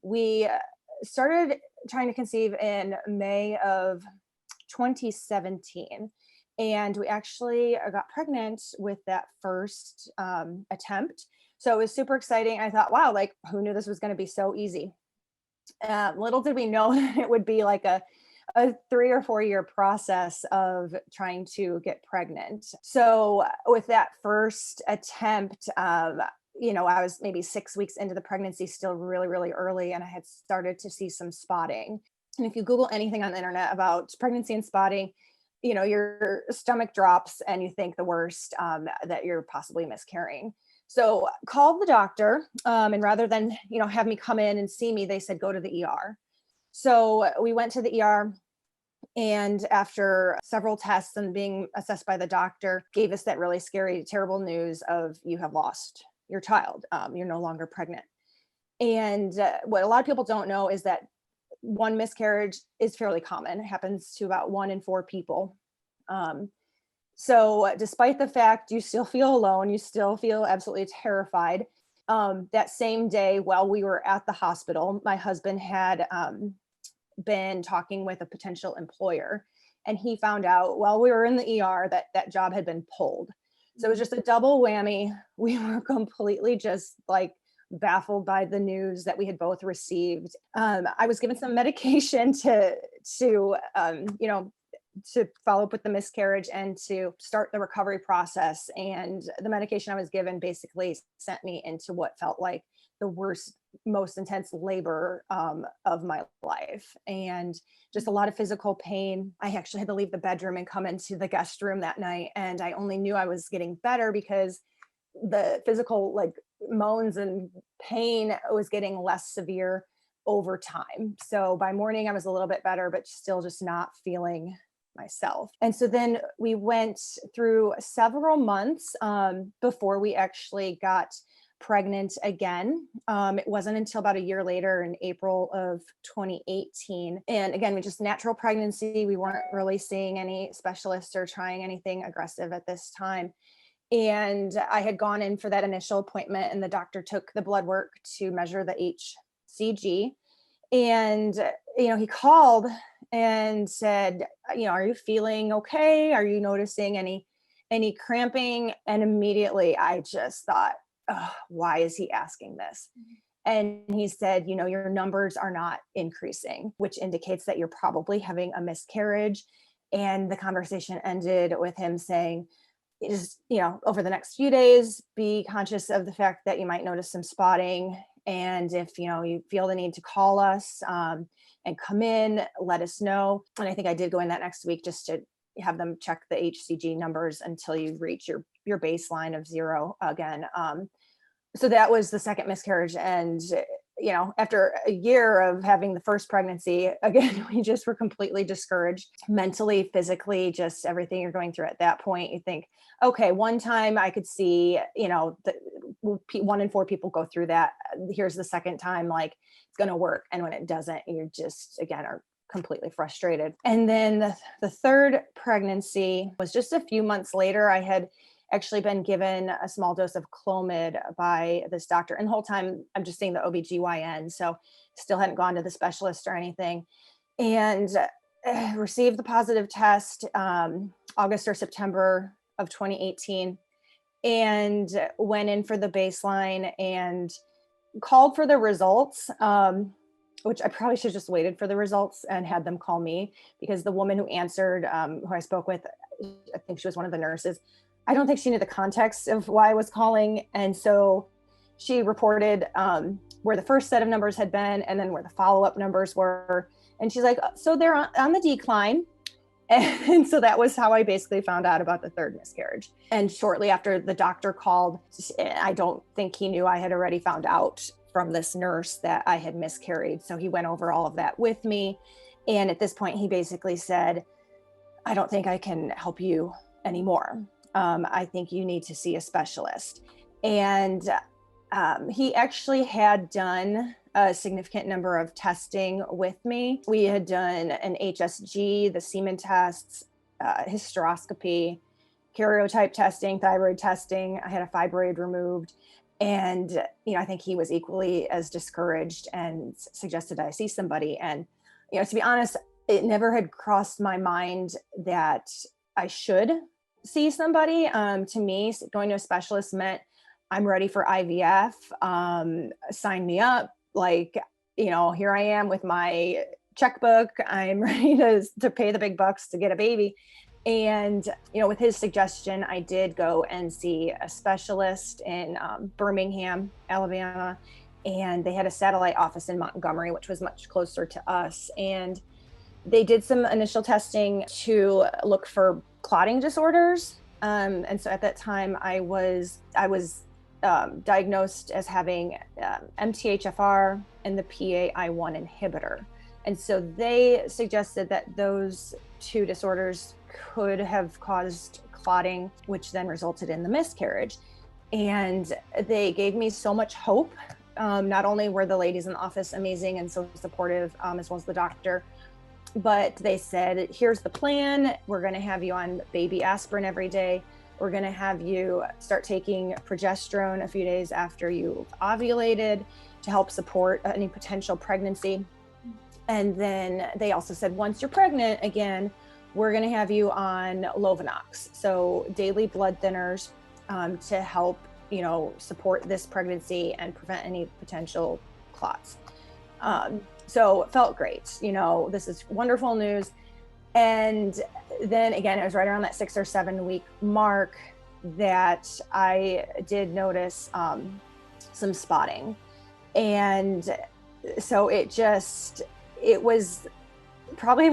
We started trying to conceive in May of 2017. And we actually got pregnant with that first attempt. So it was super exciting. I thought, wow, like who knew this was going to be so easy? Little did we know that it would be like a 3 or 4 year process of trying to get pregnant. So with that first attempt, I was maybe 6 weeks into the pregnancy, still really, really early, and I had started to see some spotting. And if you Google anything on the internet about pregnancy and spotting, your stomach drops and you think the worst, that you're possibly miscarrying. So called the doctor, and rather than have me come in and see me, they said go to the ER. So we went to the ER, and after several tests and being assessed by the doctor, gave us that really scary, terrible news of you have lost your child. You're no longer pregnant. And what a lot of people don't know is that one miscarriage is fairly common. It happens to about 1 in 4 people. So despite the fact you still feel alone, you still feel absolutely terrified. That same day, while we were at the hospital, my husband had been talking with a potential employer, and he found out while we were in the ER that that job had been pulled. So it was just a double whammy. We were completely just like baffled by the news that we had both received. I was given some medication to follow up with the miscarriage and to start the recovery process. And the medication I was given basically sent me into what felt like the worst, most intense labor of my life, and just a lot of physical pain. I actually had to leave the bedroom and come into the guest room that night. And I only knew I was getting better because the physical like moans and pain was getting less severe over time. So by morning I was a little bit better, but still just not feeling myself. And so then we went through several months before we actually got pregnant again. It wasn't until about a year later in April of 2018. And again, we just natural pregnancy. We weren't really seeing any specialists or trying anything aggressive at this time. And I had gone in for that initial appointment, and the doctor took the blood work to measure the HCG. And, he called and said, are you feeling okay? Are you noticing any cramping? And immediately I just thought, oh, why is he asking this? And he said, your numbers are not increasing, which indicates that you're probably having a miscarriage. And the conversation ended with him saying, just, over the next few days, be conscious of the fact that you might notice some spotting. And if, you feel the need to call us and come in, let us know. And I think I did go in that next week just to have them check the HCG numbers until you reach your baseline of 0 again. So that was the second miscarriage. And, after a year of having the first pregnancy, again, we just were completely discouraged mentally, physically, just everything you're going through at that point. You think, okay, one time I could see, 1 in 4 people go through that. Here's the second time, like it's going to work. And when it doesn't, you just, again, are completely frustrated. And then the third pregnancy was just a few months later. I had actually been given a small dose of Clomid by this doctor. And the whole time I'm just seeing the OBGYN. So still hadn't gone to the specialist or anything. And received the positive test August or September of 2018, and went in for the baseline and called for the results, which I probably should have just waited for the results and had them call me, because the woman who answered, who I spoke with, I think she was one of the nurses, I don't think she knew the context of why I was calling. And so she reported where the first set of numbers had been and then where the follow-up numbers were. And she's like, so they're on the decline. And so that was how I basically found out about the third miscarriage. And shortly after the doctor called, I don't think he knew I had already found out from this nurse that I had miscarried. So he went over all of that with me. And at this point, he basically said, I don't think I can help you anymore. I think you need to see a specialist. And he actually had done a significant number of testing with me. We had done an HSG, the semen tests, hysteroscopy, karyotype testing, thyroid testing. I had a fibroid removed. And, I think he was equally as discouraged and suggested I see somebody. And, to be honest, it never had crossed my mind that I should see somebody. To me, going to a specialist meant I'm ready for IVF. Sign me up. Like, here I am with my checkbook. I'm ready to pay the big bucks to get a baby. And, with his suggestion, I did go and see a specialist in Birmingham, Alabama, and they had a satellite office in Montgomery, which was much closer to us. And they did some initial testing to look for clotting disorders. And so at that time, I was diagnosed as having MTHFR and the PAI1 inhibitor. And so they suggested that those two disorders could have caused clotting, which then resulted in the miscarriage. And they gave me so much hope. Not only were the ladies in the office amazing and so supportive, as well as the doctor, but they said, here's the plan. We're going to have you on baby aspirin every day. We're going to have you start taking progesterone a few days after you've ovulated to help support any potential pregnancy. And then they also said, once you're pregnant again, we're going to have you on Lovenox, so daily blood thinners, to help, support this pregnancy and prevent any potential clots. So it felt great. This is wonderful news. And then again, it was right around that 6 or 7 week mark that I did notice some spotting. And so it was probably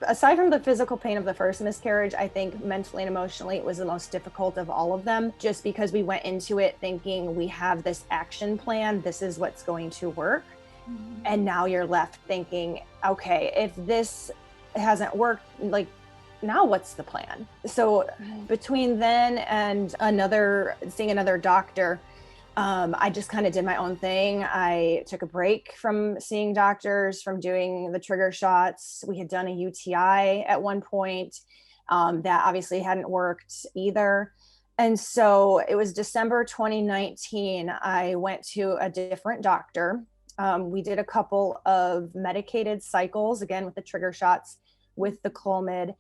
aside from the physical pain of the first miscarriage, I think mentally and emotionally, it was the most difficult of all of them, just because we went into it thinking we have this action plan. This is what's going to work. Mm-hmm. And now you're left thinking, okay, if this hasn't worked, like, now what's the plan? So between then and seeing another doctor, I just kind of did my own thing. I took a break from seeing doctors, from doing the trigger shots. We had done a UTI at one point, that obviously hadn't worked either. And so it was December 2019. I went to a different doctor. We did a couple of medicated cycles, again with the trigger shots, with the Clomid.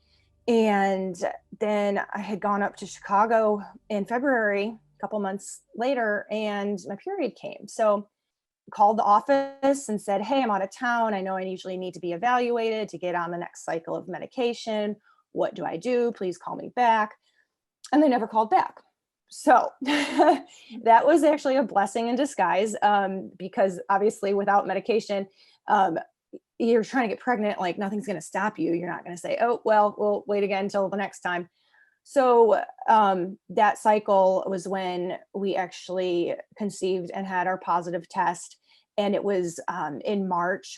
And then I had gone up to Chicago in February, a couple months later, and my period came. So called the office and said, hey, I'm out of town. I know I usually need to be evaluated to get on the next cycle of medication. What do I do? Please call me back. And they never called back. So that was actually a blessing in disguise, because obviously without medication, you're trying to get pregnant, like nothing's going to stop you. You're not going to say, oh, well, we'll wait again until the next time. So that cycle was when we actually conceived and had our positive test. And it was in March